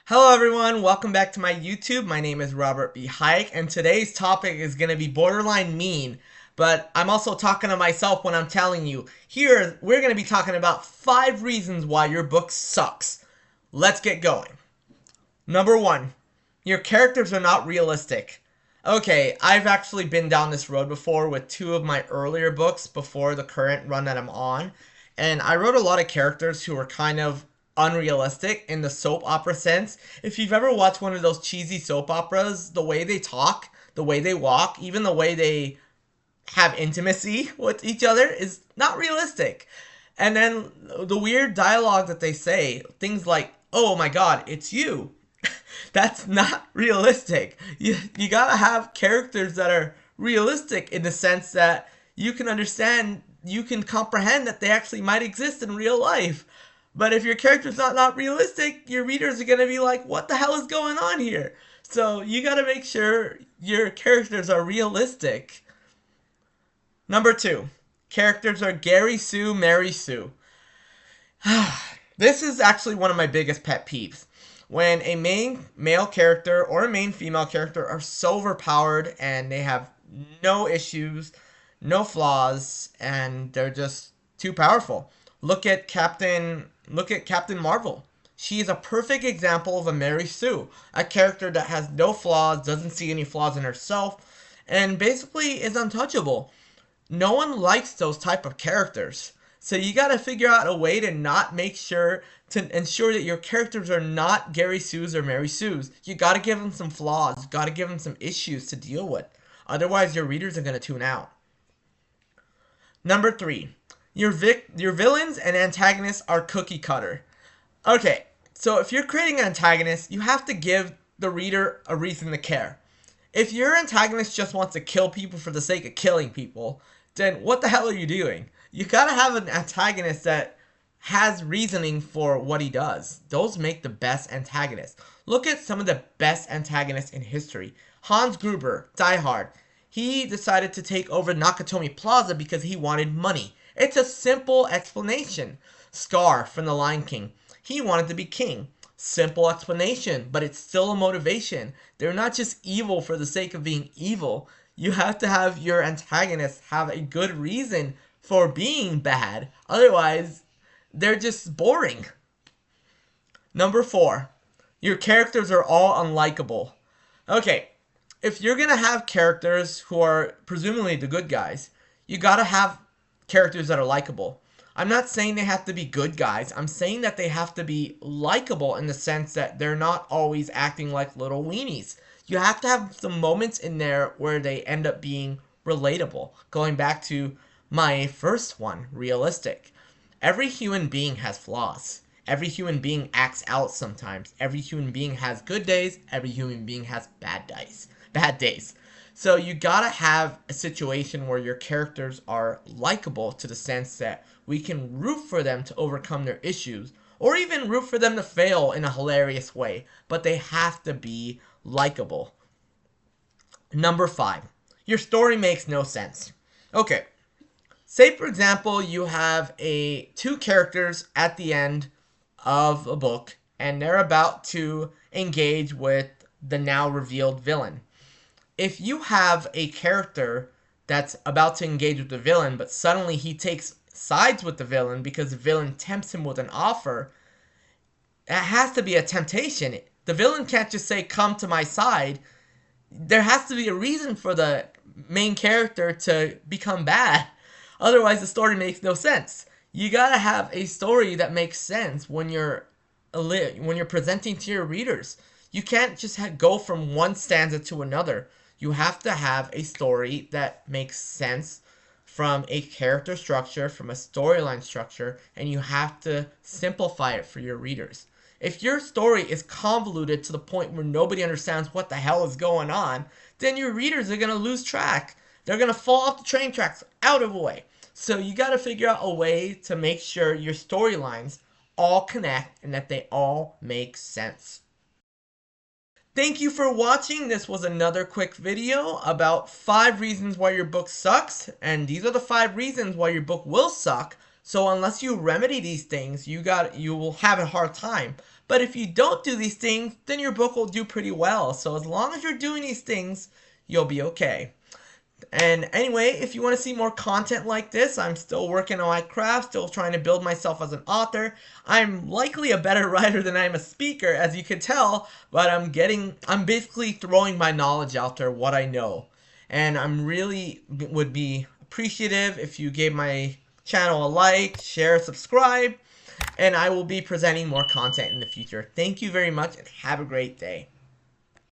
Hello everyone, welcome back to my YouTube. My name is Robert B. Hike, and today's topic is going to be borderline mean. But I'm also talking to myself when I'm telling you. Here, we're going to be talking about 5 reasons why your book sucks. Let's get going. Number 1, your characters are not realistic. Okay, I've actually been down this road before with 2 of my earlier books before the current run that I'm on. And I wrote a lot of characters who were kind of unrealistic in the soap opera sense. If you've ever watched one of those cheesy soap operas, the way they talk, the way they walk, even the way they have intimacy with each other is not realistic. And then the weird dialogue that they say, things like, "Oh my god, it's you." That's not realistic. You gotta have characters that are realistic in the sense that you can understand, you can comprehend that they actually might exist in real life. But if your character's not realistic, your readers are gonna be like, what the hell is going on here? So you gotta make sure your characters are realistic. Number 2, characters are Gary Sue, Mary Sue. This is actually one of my biggest pet peeves. When a main male character or a main female character are so overpowered and they have no issues, no flaws, and they're just too powerful. Look at Captain Marvel. She is a perfect example of a Mary Sue, a character that has no flaws, doesn't see any flaws in herself, and basically is untouchable. No one likes those type of characters. So you gotta figure out a way to not make sure to ensure that your characters are not Gary Sue's or Mary Sue's. You gotta give them some flaws. You gotta give them some issues to deal with. Otherwise, your readers are gonna tune out. Number 3, your villains and antagonists are cookie cutter. Okay, so if you're creating an antagonist, you have to give the reader a reason to care. If your antagonist just wants to kill people for the sake of killing people, then what the hell are you doing? You gotta have an antagonist that has reasoning for what he does. Those make the best antagonists. Look at some of the best antagonists in history. Hans Gruber, Die Hard. He decided to take over Nakatomi Plaza because he wanted money. It's a simple explanation. Scar from The Lion King. He wanted to be king. Simple explanation, but it's still a motivation. They're not just evil for the sake of being evil. You have to have your antagonists have a good reason for being bad. Otherwise, they're just boring. Number 4, your characters are all unlikable. Okay, if you're gonna have characters who are presumably the good guys, you gotta have characters that are likable. I'm not saying they have to be good guys. I'm saying that they have to be likable in the sense that they're not always acting like little weenies. You have to have some moments in there where they end up being relatable. Going back to my first one, realistic. Every human being has flaws. Every human being acts out sometimes. Every human being has good days. Every human being has bad days. Bad days. So you gotta have a situation where your characters are likable to the sense that we can root for them to overcome their issues, or even root for them to fail in a hilarious way, but they have to be likable. Number 5, your story makes no sense. Okay, say for example you have two characters at the end of a book and they're about to engage with the now revealed villain. If you have a character that's about to engage with the villain, but suddenly he takes sides with the villain because the villain tempts him with an offer, that has to be a temptation. The villain can't just say, "Come to my side." There has to be a reason for the main character to become bad. Otherwise, the story makes no sense. You gotta have a story that makes sense when you're presenting to your readers. You can't just go from one stanza to another. You have to have a story that makes sense from a character structure, from a storyline structure, and you have to simplify it for your readers. If your story is convoluted to the point where nobody understands what the hell is going on, then your readers are going to lose track. They're going to fall off the train tracks out of the way. So you got to figure out a way to make sure your storylines all connect and that they all make sense. Thank you for watching. This was another quick video about 5 reasons why your book sucks, and these are the 5 reasons why your book will suck. So unless you remedy these things, you will have a hard time. But if you don't do these things, then your book will do pretty well. So as long as you're doing these things, you'll be okay. And anyway, if you want to see more content like this, I'm still working on my craft, still trying to build myself as an author. I'm likely a better writer than I'm a speaker, as you can tell, but I'm basically throwing my knowledge out there, what I know. And I'm really would be appreciative if you gave my channel a like, share, subscribe, and I will be presenting more content in the future. Thank you very much and have a great day.